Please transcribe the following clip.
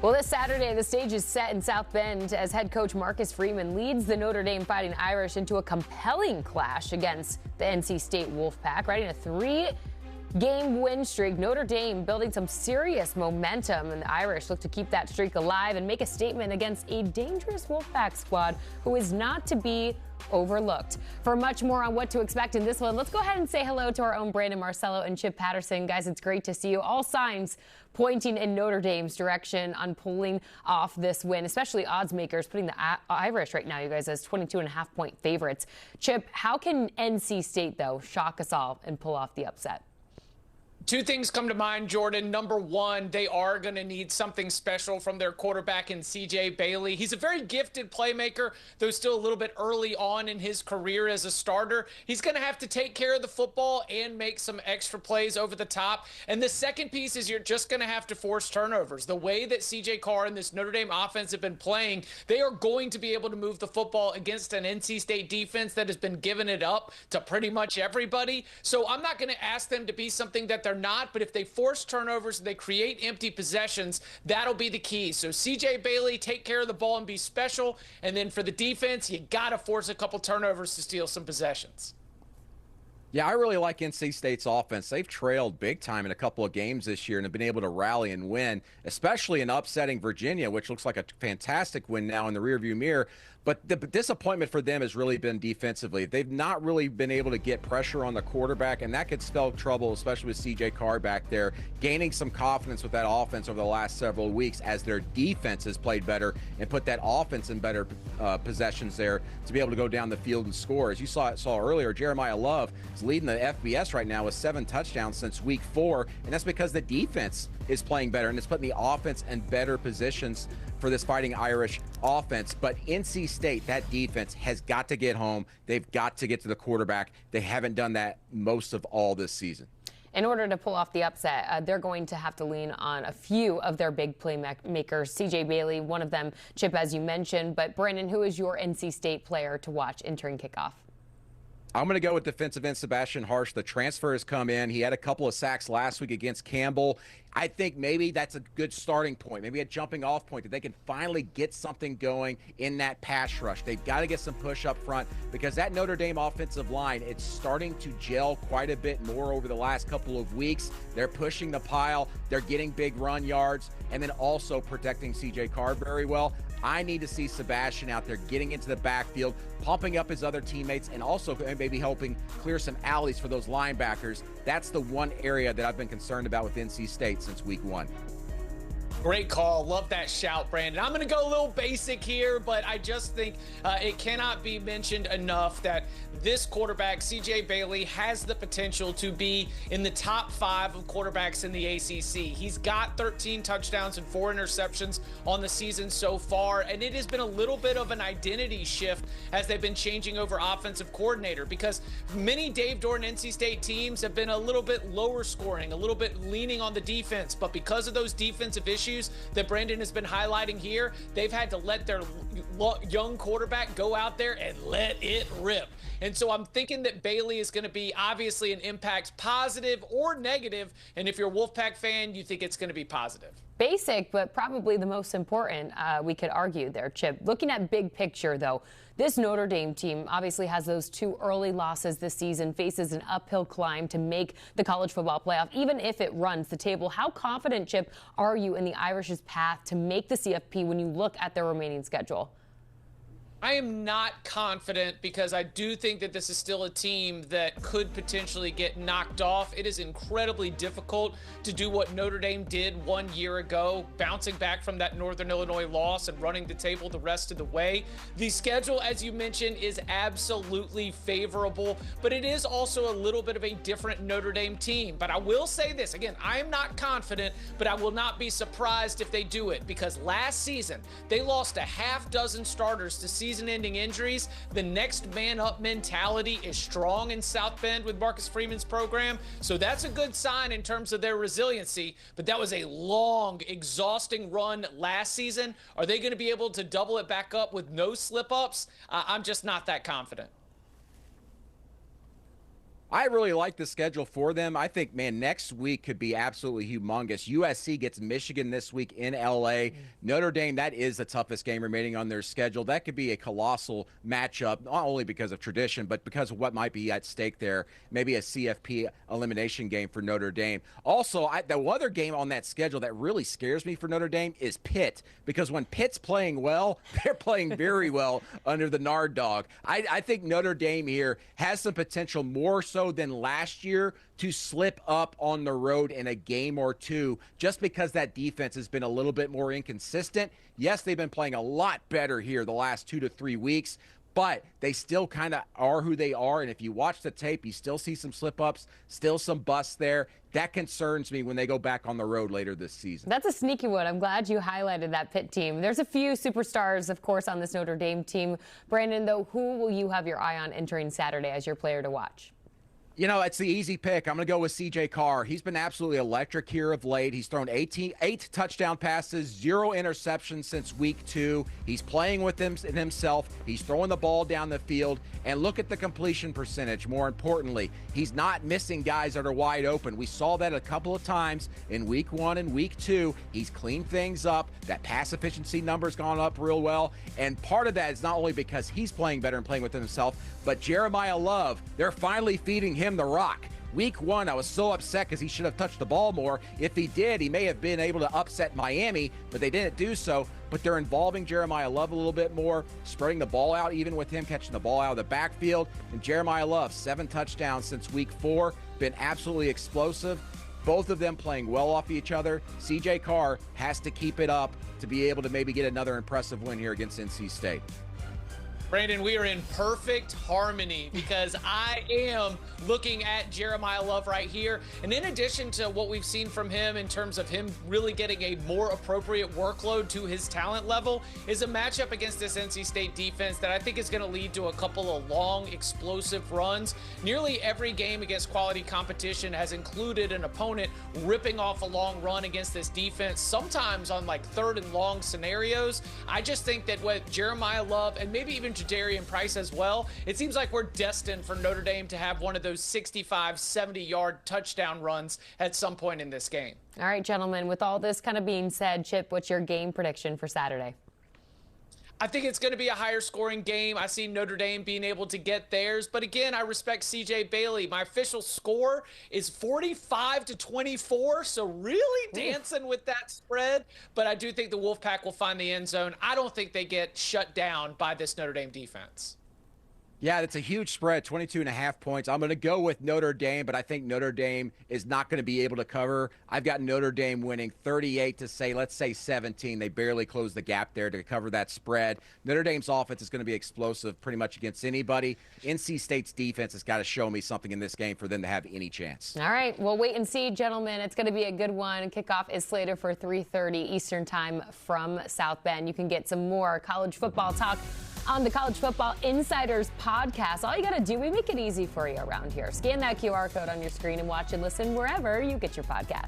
Well, this Saturday, the stage is set in South Bend as head coach Marcus Freeman leads the Notre Dame Fighting Irish into a compelling clash against the NC State Wolfpack, riding a 3-game win streak. Notre Dame building some serious momentum, and the Irish look to keep that streak alive and make a statement against a dangerous Wolfpack squad who is not to be overlooked. For much more on what to expect in this one, let's go ahead and say hello to our own Brandon Marcello and Chip Patterson. Guys, it's great to see you. All signs pointing in Notre Dame's direction on pulling off this win, especially odds makers putting the Irish right now, you guys, as 22.5-point favorites. Chip, how can NC State, though, shock us all and pull off the upset? Two things come to mind, Jordan. Number one, they are going to need something special from their quarterback in CJ Bailey. He's a very gifted playmaker, though still a little bit early on in his career as a starter. He's going to have to take care of the football and make some extra plays over the top. And the second piece is you're just going to have to force turnovers. The way that CJ Carr and this Notre Dame offense have been playing, they are going to be able to move the football against an NC State defense that has been giving it up to pretty much everybody. So I'm not going to ask them to be something that they're not, but if they force turnovers and they create empty possessions, that'll be the key. So CJ Bailey, take care of the ball and be special. And then for the defense, you got to force a couple turnovers to steal some possessions. Yeah, I really like NC State's offense. They've trailed big time in a couple of games this year and have been able to rally and win, especially in upsetting Virginia, which looks like a fantastic win now in the rearview mirror. But the disappointment for them has really been defensively. They've not really been able to get pressure on the quarterback, and that could spell trouble, especially with CJ Carr back there, gaining some confidence with that offense over the last several weeks as their defense has played better and put that offense in better possessions there to be able to go down the field and score. As you saw earlier, Jeremiah Love is leading the FBS right now with 7 touchdowns since week 4, and that's because the defense is playing better and it's putting the offense in better positions for this Fighting Irish offense. But NC State, that defense has got to get home. They've got to get to the quarterback. They haven't done that most of all this season. In order to pull off the upset, they're going to have to lean on a few of their big playmakers. CJ Bailey, one of them, Chip, as you mentioned. But Brandon, who is your NC State player to watch entering kickoff? I'm going to go with defensive end Sebastian Harsh. The transfer has come in. He had a couple of sacks last week against Campbell. I think maybe that's a good starting point, maybe a jumping off point that they can finally get something going in that pass rush. They've got to get some push up front because that Notre Dame offensive line, it's starting to gel quite a bit more over the last couple of weeks. They're pushing the pile. They're getting big run yards and then also protecting CJ Carr very well. I need to see Sebastian out there getting into the backfield, pumping up his other teammates, and also maybe helping clear some alleys for those linebackers. That's the one area that I've been concerned about with NC State since week 1. Great call. Love that shout, Brandon. I'm going to go a little basic here, but I just think it cannot be mentioned enough that this quarterback, CJ Bailey, has the potential to be in the top 5 of quarterbacks in the ACC. He's got 13 touchdowns and 4 interceptions on the season so far, and it has been a little bit of an identity shift as they've been changing over offensive coordinator because many Dave Doran NC State teams have been a little bit lower scoring, a little bit leaning on the defense, but because of those defensive issues that Brandon has been highlighting here, they've had to let their young quarterback go out there and let it rip. And so I'm thinking that Bailey is going to be obviously an impact, positive or negative. And if you're a Wolfpack fan, you think it's going to be positive. Basic, but probably the most important, we could argue there, Chip. Looking at big picture, though, this Notre Dame team obviously has those 2 early losses this season, faces an uphill climb to make the college football playoff, even if it runs the table. How confident, Chip, are you in the Irish's path to make the CFP when you look at their remaining schedule? I am not confident because I do think that this is still a team that could potentially get knocked off. It is incredibly difficult to do what Notre Dame did 1 year ago, bouncing back from that Northern Illinois loss and running the table the rest of the way. The schedule, as you mentioned, is absolutely favorable, but it is also a little bit of a different Notre Dame team. But I will say this, again, I am not confident, but I will not be surprised if they do it because last season they lost a half dozen starters to season-ending injuries. The next man up mentality is strong in South Bend with Marcus Freeman's program. So that's a good sign in terms of their resiliency. But that was a long, exhausting run last season. Are they going to be able to double it back up with no slip-ups? I'm just not that confident. I really like the schedule for them. I think, man, next week could be absolutely humongous. USC gets Michigan this week in LA. Notre Dame, that is the toughest game remaining on their schedule. That could be a colossal matchup, not only because of tradition, but because of what might be at stake there. Maybe a CFP elimination game for Notre Dame. Also, the other game on that schedule that really scares me for Notre Dame is Pitt, because when Pitt's playing well, they're playing very well under the Nard Dog. I think Notre Dame here has some potential, more so than last year, to slip up on the road in a game or two, just because that defense has been a little bit more inconsistent. Yes, they've been playing a lot better here the last 2 to 3 weeks, but they still kind of are who they are. And if you watch the tape, you still see some slip-ups, still some busts there. That concerns me when they go back on the road later this season. That's a sneaky one. I'm glad you highlighted that Pitt team. There's a few superstars, of course, on this Notre Dame team. Brandon, though, who will you have your eye on entering Saturday as your player to watch? You know, it's the easy pick. I'm going to go with C.J. Carr. He's been absolutely electric here of late. He's thrown 8 touchdown passes, 0 interceptions since week 2. He's playing with himself. He's throwing the ball down the field. And look at the completion percentage. More importantly, he's not missing guys that are wide open. We saw that a couple of times in week 1 and week 2. He's cleaned things up. That pass efficiency number's gone up real well. And part of that is not only because he's playing better and playing with himself, but Jeremiah Love, they're finally feeding him the rock. Week 1, I was so upset because he should have touched the ball more. If he did, he may have been able to upset Miami, but they didn't do so. But they're involving Jeremiah Love a little bit more, spreading the ball out, even with him catching the ball out of the backfield. And Jeremiah Love, 7 touchdowns since week 4, been absolutely explosive. Both of them playing well off each other. C.J. Carr has to keep it up to be able to maybe get another impressive win here against NC State. Brandon, we are in perfect harmony because I am looking at Jeremiah Love right here. And in addition to what we've seen from him in terms of him really getting a more appropriate workload to his talent level, is a matchup against this NC State defense that I think is going to lead to a couple of long, explosive runs. Nearly every game against quality competition has included an opponent ripping off a long run against this defense, sometimes on like 3rd and long scenarios. I just think that with Jeremiah Love and maybe even Jadarian Price as well, it seems like we're destined for Notre Dame to have one of those 65, 70-yard touchdown runs at some point in this game. All right, gentlemen, with all this kind of being said, Chip, what's your game prediction for Saturday? I think it's going to be a higher scoring game. I see Notre Dame being able to get theirs. But again, I respect CJ Bailey. My official score is 45-24. So really dancing with that spread. But I do think the Wolfpack will find the end zone. I don't think they get shut down by this Notre Dame defense. Yeah, it's a huge spread, 22.5 points. I'm going to go with Notre Dame, but I think Notre Dame is not going to be able to cover. I've got Notre Dame winning 38 to let's say 17. They barely close the gap there to cover that spread. Notre Dame's offense is going to be explosive pretty much against anybody. NC State's defense has got to show me something in this game for them to have any chance. All right, we'll wait and see, gentlemen. It's going to be a good one. Kickoff is slated for 3:30 Eastern time from South Bend. You can get some more college football talk on the College Football Insiders podcast. All you got to do, we make it easy for you around here. Scan that QR code on your screen and watch and listen wherever you get your podcast.